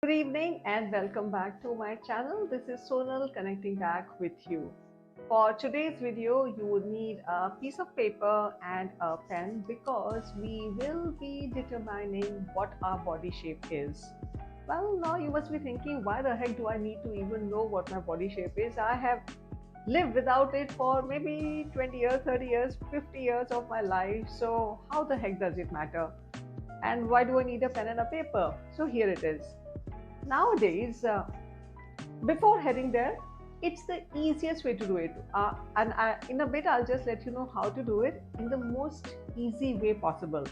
Good evening and welcome back to my channel. This is Sonal connecting back with you. For today's video, you would need a piece of paper and a pen because we will be determining what our body shape is. Well, now you must be thinking, why the heck do I need to even know what my body shape is? I have lived without it for maybe 20 years, 30 years, 50 years of my life. So how the heck does it matter? And why do I need a pen and a paper? So here it is. Nowadays, before heading there, it's the easiest way to do it. In a bit, I'll just let you know how to do it in the most easy way possible.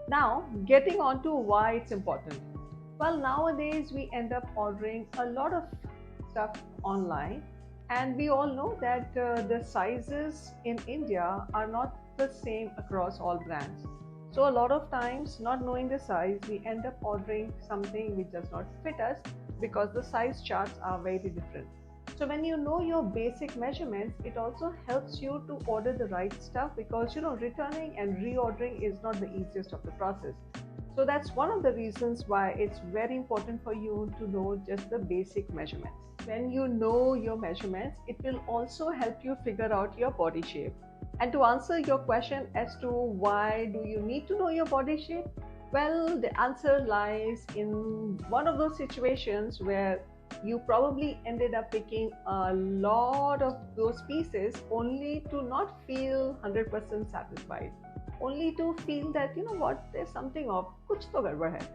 Now, getting on to why it's important. Well, nowadays we end up ordering a lot of stuff online, and we all know that the sizes in India are not the same across all brands. So a lot of times, not knowing the size, we end up ordering something which does not fit us because the size charts are very different. So when you know your basic measurements, it also helps you to order the right stuff because returning and reordering is not the easiest of the process. So that's one of the reasons why it's very important for you to know just the basic measurements. When you know your measurements, it will also help you figure out your body shape. And to answer your question as to why do you need to know your body shape? Well, the answer lies in one of those situations where you probably ended up picking a lot of those pieces only to not feel 100% satisfied, only to feel that there's something off, कुछ तो गड़बड़ है.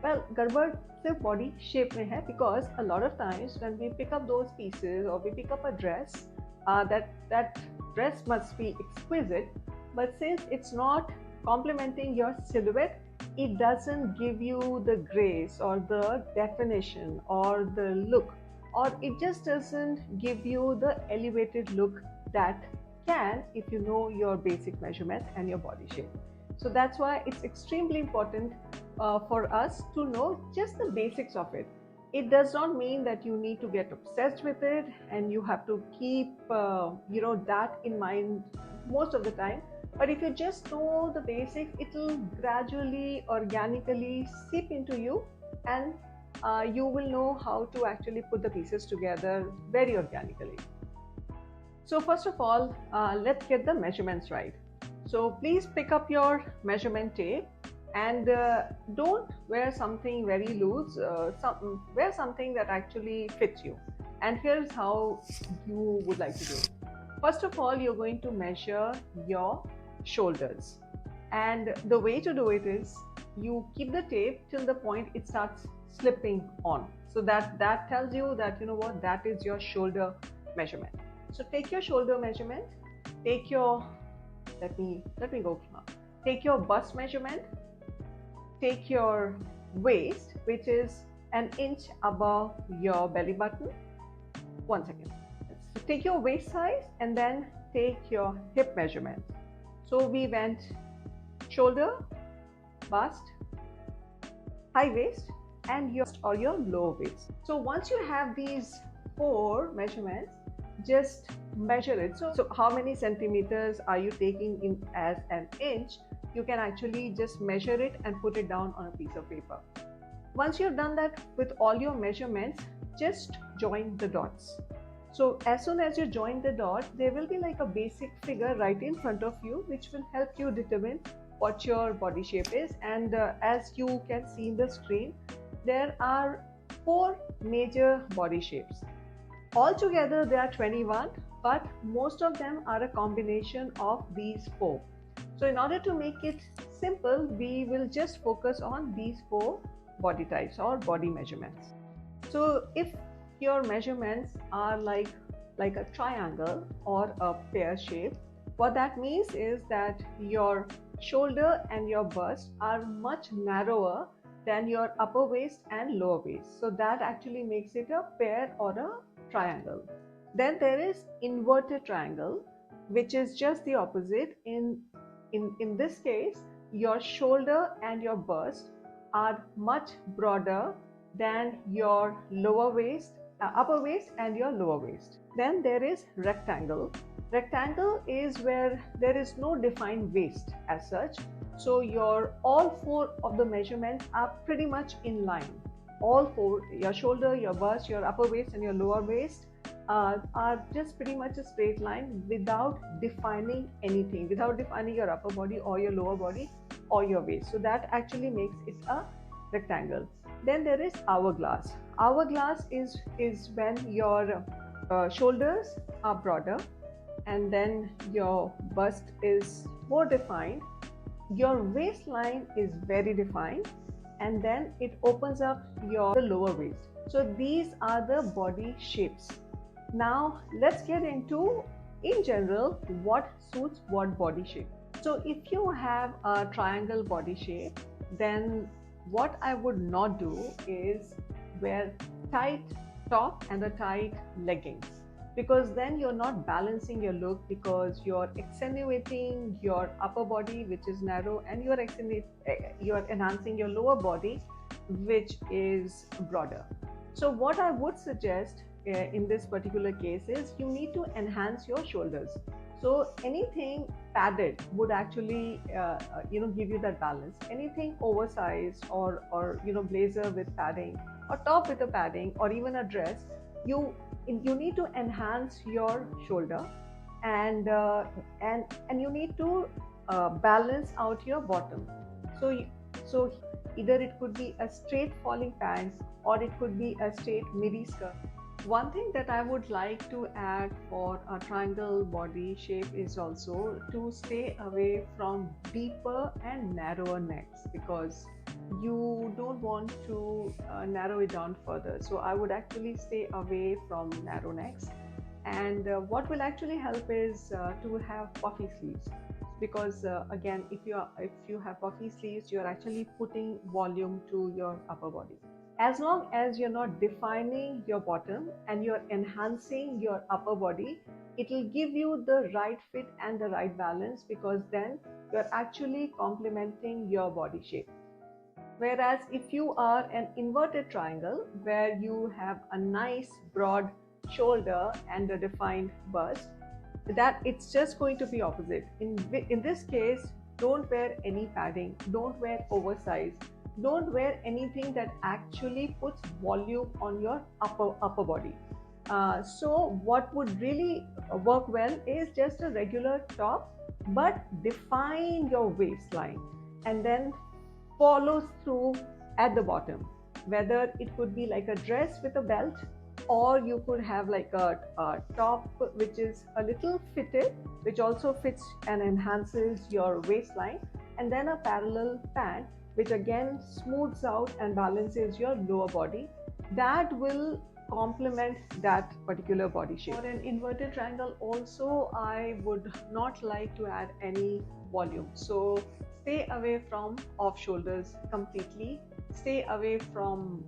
Well, गड़बड़ सिर्फ body shape में है because a lot of times when we pick up those pieces or we pick up a dress, that dress must be exquisite, but since it's not complementing your silhouette, it doesn't give you the grace or the definition or the look, or it just doesn't give you the elevated look that can if you know your basic measurement and your body shape. So that's why it's extremely important for us to know just the basics of it. It does not mean that you need to get obsessed with it and you have to keep that in mind most of the time. But if you just know the basics, it will gradually, organically seep into you, and you will know how to actually put the pieces together very organically. So first of all, let's get the measurements right. So please pick up your measurement tape and don't wear something very loose, wear something that actually fits you. And here's how you would like to do it. First of all, you're going to measure your shoulders, and the way to do it is you keep the tape till the point it starts slipping on, so that tells you that that is your shoulder measurement. So take your shoulder measurement, take your let me go take your bust measurement, take your waist, which is an inch above your belly button. One second. So take your waist size and then take your hip measurement. So we went shoulder, bust, high waist, and your low waist. So once you have these 4 measurements, just measure it. So how many centimeters are you taking in as an inch? You can actually just measure it and put it down on a piece of paper. Once you've done that with all your measurements, just join the dots. So as soon as you join the dot, there will be like a basic figure right in front of you, which will help you determine what your body shape is. And as you can see in the screen, there are 4 major body shapes. Altogether, there are 21, but most of them are a combination of these 4. So in order to make it simple, we will just focus on these 4 body types or body measurements. So if your measurements are like a triangle or a pear shape, what that means is that your shoulder and your bust are much narrower than your upper waist and lower waist. So that actually makes it a pear or a triangle. Then there is inverted triangle, which is just the opposite. In this case, your shoulder and your bust are much broader than your lower waist, upper waist and your lower waist. Then there is rectangle. Rectangle is where there is no defined waist as such. So all 4 of the measurements are pretty much in line. all four, your shoulder, your bust, your upper waist and your lower waist are just pretty much a straight line without defining anything, without defining your upper body or your lower body or your waist. So that actually makes it a rectangle. Then there is hourglass. Hourglass is when your shoulders are broader and then your bust is more defined, your waistline is very defined, and then it opens up your lower waist. So these are the body shapes. Now let's get into, in general, what suits what body shape. So if you have a triangle body shape, then what I would not do is wear tight top and a tight leggings, because then you're not balancing your look, because you're accentuating your upper body, which is narrow, and you're enhancing your lower body, which is broader. So what I would suggest in this particular case is you need to enhance your shoulders. So anything padded would actually give you that balance. Anything oversized or blazer with padding or top with a padding or even a dress, you need to enhance your shoulder, and you need to balance out your bottom. So either it could be a straight falling pants or it could be a straight midi skirt. One thing that I would like to add for a triangle body shape is also to stay away from deeper and narrower necks, because you don't want to narrow it down further. So I would actually stay away from narrow necks. And what will actually help is to have puffy sleeves, because again, if you have puffy sleeves, you're actually putting volume to your upper body. As long as you're not defining your bottom and you're enhancing your upper body, it will give you the right fit and the right balance, because then you're actually complementing your body shape. Whereas if you are an inverted triangle where you have a nice broad shoulder and a defined bust, that it's just going to be opposite. In this case, don't wear any padding, don't wear oversized, don't wear anything that actually puts volume on your upper body. So what would really work well is just a regular top, but define your waistline and then follows through at the bottom. Whether it could be like a dress with a belt, or you could have like a top which is a little fitted, which also fits and enhances your waistline, and then a parallel pant which again smooths out and balances your lower body. That will complement that particular body shape. For an inverted triangle also, I would not like to add any volume. So stay away from off shoulders completely. Stay away from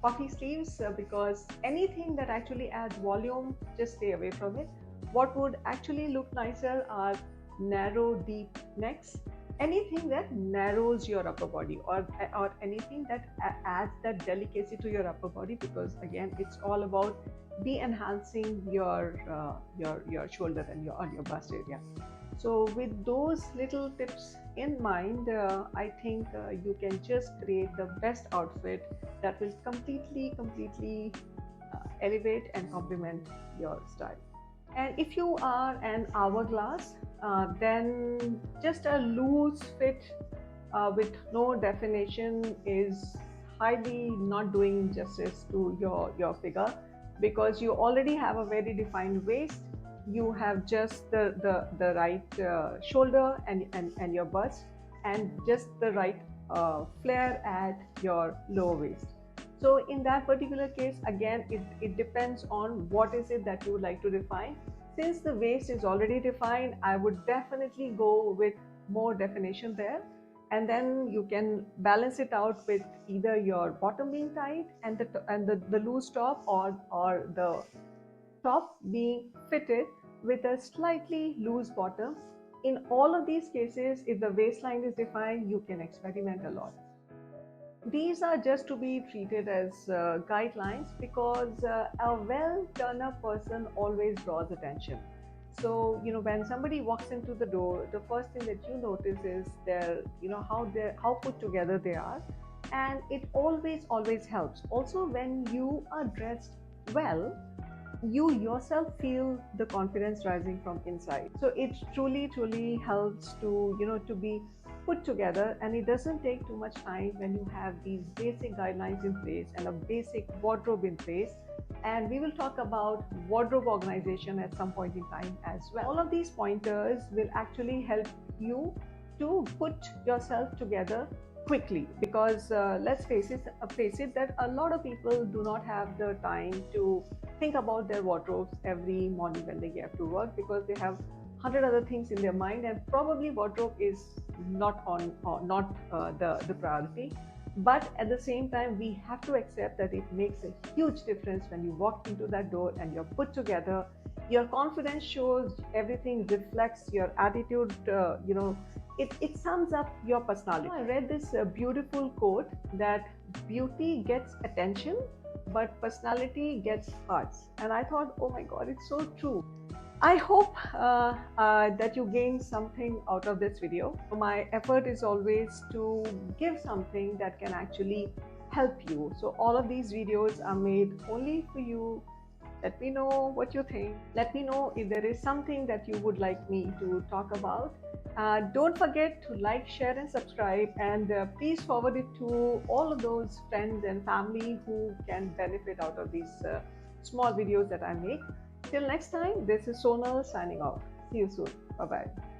puffy sleeves, because anything that actually adds volume, just stay away from it. What would actually look nicer are narrow, deep necks. Anything that narrows your upper body, or anything that adds that delicacy to your upper body, because again, it's all about enhancing your shoulder and your bust area. So with those little tips in mind, I think you can just create the best outfit that will completely elevate and complement your style. And if you are an hourglass, then just a loose fit with no definition is highly not doing justice to your figure, because you already have a very defined waist. You have just the right shoulder and your bust, and just the right flare at your lower waist. So in that particular case, again, it depends on what is it that you would like to define. Since the waist is already defined, I would definitely go with more definition there. And then you can balance it out with either your bottom being tight and the loose top, or the top being fitted with a slightly loose bottom. In all of these cases, if the waistline is defined, you can experiment a lot. These are just to be treated as guidelines, because a well turned up person always draws attention. So, when somebody walks into the door, the first thing that you notice is how put together they are. and it always helps. Also, when you are dressed well, you yourself feel the confidence rising from inside. So it truly helps to, to be put together, and it doesn't take too much time when you have these basic guidelines in place and a basic wardrobe in place. And we will talk about wardrobe organization at some point in time as well. All of these pointers will actually help you to put yourself together quickly, because let's face it that a lot of people do not have the time to think about their wardrobes every morning when they get to work, because they have 100 other things in their mind, and probably wardrobe is not the priority. But at the same time, we have to accept that it makes a huge difference when you walk into that door and you're put together. Your confidence shows, everything reflects your attitude. It sums up your personality. I read this beautiful quote that beauty gets attention, but personality gets hearts. And I thought, oh my God, it's so true. I hope that you gained something out of this video. My effort is always to give something that can actually help you. So all of these videos are made only for you. Let me know what you think. Let me know if there is something that you would like me to talk about. Don't forget to like, share and subscribe, and please forward it to all of those friends and family who can benefit out of these small videos that I make. Till next time, this is Sonal signing off. See you soon. Bye-bye.